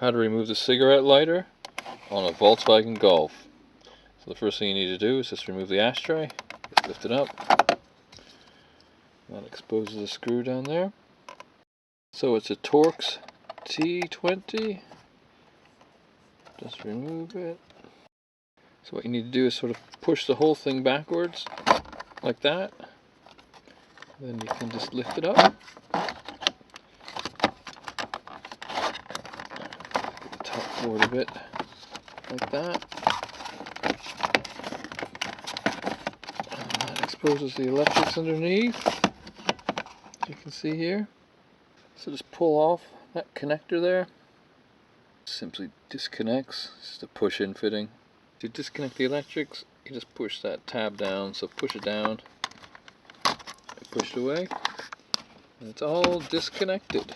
How to remove the cigarette lighter on a Volkswagen Golf. So the first thing you need to do is just remove the ashtray. Just lift it up. That exposes the screw down there. So it's a Torx T20. Just remove it. So what you need to do is sort of push the whole thing backwards, like that. Then you can just lift it up. Get the top forward a bit, like that. And that exposes the electrics underneath, as you can see here. So just pull off that connector there. Simply disconnects. It's just a push-in fitting. To disconnect the electrics, you just push that tab down. So push it down, push it away, and it's all disconnected.